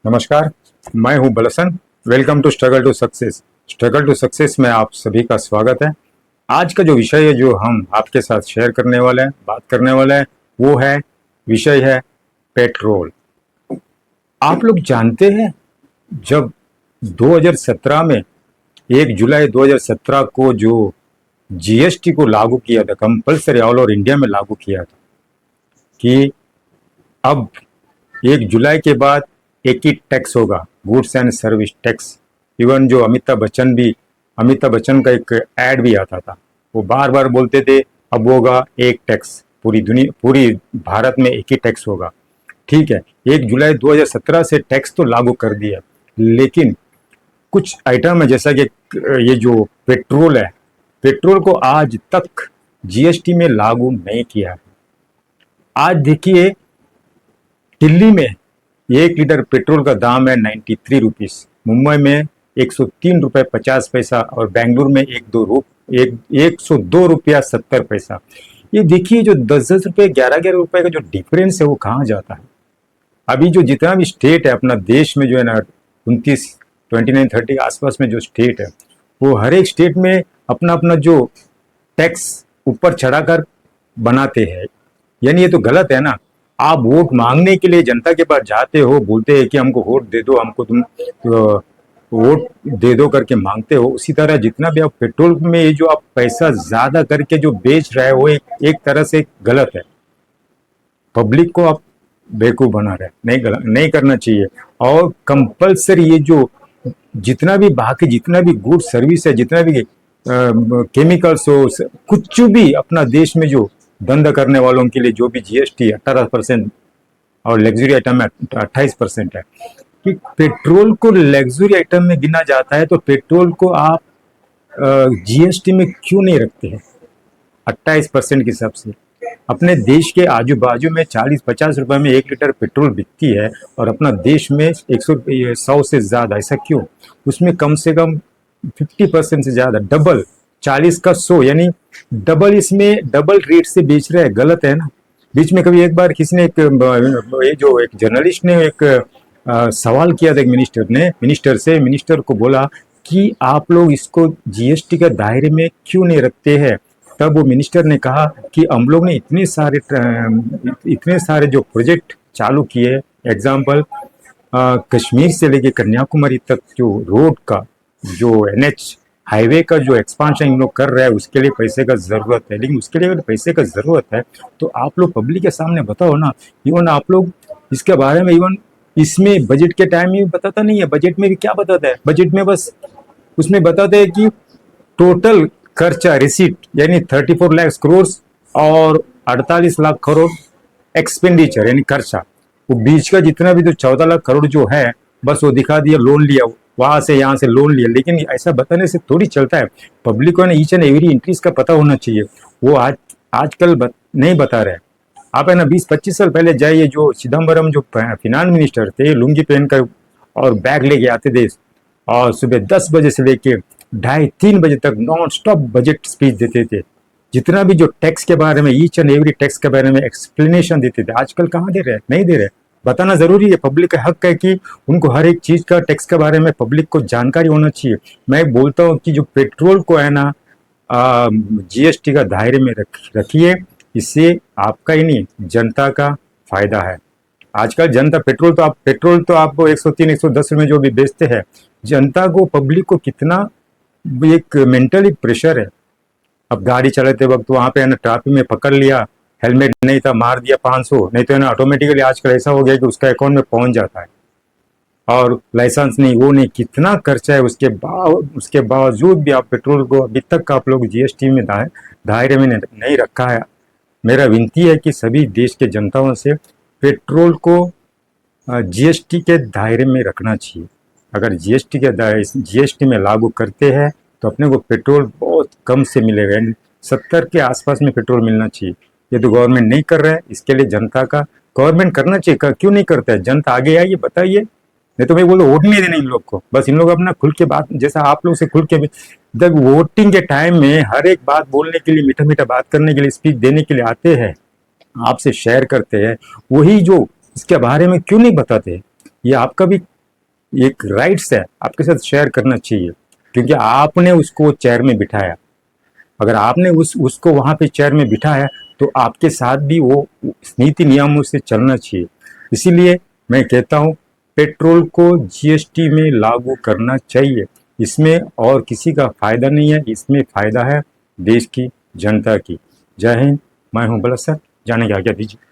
नमस्कार। मैं हूं बलसन। Welcome to struggle to success. Struggle to success में आप सभी का स्वागत है। आज का जो विषय है जो हम आपके साथ शेयर करने वाले हैं, बात करने वाले हैं, वो है विषय है पेट्रोल। आप लोग जानते हैं जब 2017 में 1 जुलाई 2017 को जो जीएसटी को लागू किया था, कंपल्सरी ऑल ओवर इंडिया में लागू किया था कि अब 1 जुलाई के बाद एक ही टैक्स होगा, goods and service tax. Even जो अमिताभ बच्चन का एक ऐड भी आता था, वो बार बार बोलते थे अब होगा एक टैक्स, पूरी भारत में एक ही टैक्स होगा। ठीक है, 1 जुलाई 2017 से टैक्स तो लागू कर दिया, लेकिन कुछ आइटम है जैसा कि ये जो पेट्रोल है, पेट्रोल को आज तक जीएसटी में लागू नहीं किया है। आज देखिए, दिल्ली में 1 लीटर पेट्रोल का दाम है 93 रुपीस, मुंबई में 103 रुपये 50 पैसा और बेंगलुरु में 102 रुपया 70 पैसा। ये देखिए, जो 10-10 रुपये 11-11 रुपये का जो डिफरेंस है वो कहाँ जाता है। अभी जो जितना भी स्टेट है अपना देश में, जो है ना 29-30 के आसपास में जो स्टेट है, वो हर एक स्टेट में अपना अपना जो टैक्स ऊपर चढ़ाकर बनाते हैं। यानी ये तो गलत है ना। आप वोट मांगने के लिए जनता के पास जाते हो, बोलते हैं कि हमको वोट दे दो, हमको तुम वोट दे दो करके मांगते हो। उसी तरह जितना भी आप पेट्रोल में ये जो आप पैसा ज्यादा करके जो बेच रहे हो, वो एक तरह से गलत है। पब्लिक को आप बेवकूफ बना रहे हैं, नहीं करना चाहिए। और कंपलसरी ये जो जितना भी बाकी जितना भी गुड सर्विस है, जितना भी केमिकल्स हो, कुछ भी अपना देश में जो धंधा करने वालों के लिए जो भी जीएसटी 18% और लग्जरी आइटम में 28% है, कि पेट्रोल को लग्जरी आइटम में गिना जाता है, तो पेट्रोल को आप जीएसटी में क्यों नहीं रखते हैं 28% के हिसाब से। अपने देश के आजू बाजू में 40-50 रुपए में 1 लीटर पेट्रोल बिकती है, और अपना देश में 100 से ज्यादा। ऐसा क्यों? उसमें कम से कम 50% से ज्यादा, डबल, 40 का 100, यानी डबल, इसमें डबल रेट से बेच रहे हैं। गलत है ना। बीच में कभी एक बार किसी ने एक जर्नलिस्ट ने एक सवाल किया था एक मिनिस्टर को बोला कि आप लोग इसको जीएसटी के दायरे में क्यों नहीं रखते हैं। तब वो मिनिस्टर ने कहा कि हम लोग ने इतने सारे जो प्रोजेक्ट चालू किए, एग्जाम्पल कश्मीर से लेके कन्याकुमारी तक जो रोड का, जो एनएच हाईवे का जो एक्सपांशन इन लोग कर रहे हैं, उसके लिए पैसे का जरूरत है। लेकिन उसके लिए अगर पैसे का जरूरत है तो आप लोग पब्लिक के सामने बताओ ना। इवन आप लोग इसके बारे में, इवन इसमें बजट के टाइम में बताता नहीं है। बजट में भी क्या बताता है? बजट में बस उसमें बताते हैं कि टोटल खर्चा रिसीट यानी 34 लाख करोड़ और 48 लाख करोड़ एक्सपेंडिचर यानी खर्चा। वो बीच का जितना भी, तो 14 लाख करोड़ जो है, बस वो दिखा दिया, लोन लिया, वहां से यहाँ से लोन लिया। लेकिन ऐसा बताने से थोड़ी चलता है। पब्लिक को ना ईच एंड एवरी इंक्रीज का पता होना चाहिए। वो आजकल नहीं बता रहे। आप है ना 20-25 साल पहले जाइए, जो चिदम्बरम जो फिनांस मिनिस्टर थे, लुंगी पहनकर और बैग लेके आते थे, और सुबह 10 बजे से लेके 2:30-3 बजे तक नॉन स्टॉप बजट स्पीच देते थे। जितना भी जो टैक्स के बारे में, ईच एंड एवरी टैक्स के बारे में एक्सप्लेनेशन देते थे। आजकल कहाँ दे रहे हैं? नहीं दे रहे। बताना जरूरी है। पब्लिक का हक है कि उनको हर एक चीज का, टैक्स के बारे में पब्लिक को जानकारी होना चाहिए। मैं बोलता हूँ कि जो पेट्रोल को है ना जीएसटी का दायरे में रखिए। इससे आपका ही नहीं, जनता का फायदा है। आजकल जनता पेट्रोल तो आपको 103-110 में जो भी बेचते हैं, जनता को, पब्लिक को कितना एक मेंटली प्रेशर है। अब गाड़ी चलाते वक्त वहां पे है ना ट्रैफिक में पकड़ लिया, हेलमेट नहीं था, मार दिया 500, नहीं तो है ना ऑटोमेटिकली आजकल ऐसा हो गया कि उसका अकाउंट में पहुंच जाता है। और लाइसेंस नहीं, वो नहीं, कितना खर्चा है। उसके बावजूद भी आप पेट्रोल को अभी तक आप लोग जीएसटी में दायरे में नहीं रखा है। मेरा विनती है कि सभी देश के जनताओं से पेट्रोल को जीएसटी के दायरे में रखना चाहिए। अगर जीएसटी में लागू करते हैं तो अपने को पेट्रोल बहुत कम से मिलेगा, यानी 70 के आसपास में पेट्रोल मिलना चाहिए। ये तो गवर्नमेंट नहीं कर रहा है। इसके लिए जनता का, गवर्नमेंट करना चाहिए। क्यों नहीं करता है? जनता आगे आइए, बताइए। नहीं तो मैं बोलो वोट नहीं देना इन लोग को। बस इन लोग अपना खुल के बात, जैसा आप लोग से खुल के, जब वोटिंग के टाइम में हर एक बात बोलने के लिए, मीठा मीठा बात करने के लिए, स्पीच देने के लिए आते हैं, आपसे शेयर करते हैं, वही जो इसके बारे में क्यों नहीं बताते? ये आपका भी एक राइट्स है, आपके साथ शेयर करना चाहिए, क्योंकि आपने उसको चेयर में बिठाया। अगर आपने उसको वहां पे चेयर में बिठाया तो आपके साथ भी वो नीति नियमों से चलना चाहिए। इसीलिए मैं कहता हूँ पेट्रोल को जीएसटी में लागू करना चाहिए। इसमें और किसी का फायदा नहीं है, इसमें फायदा है देश की जनता की। जय हिंद, मैं हूँ बलस सर, जाने की आज्ञा दीजिए।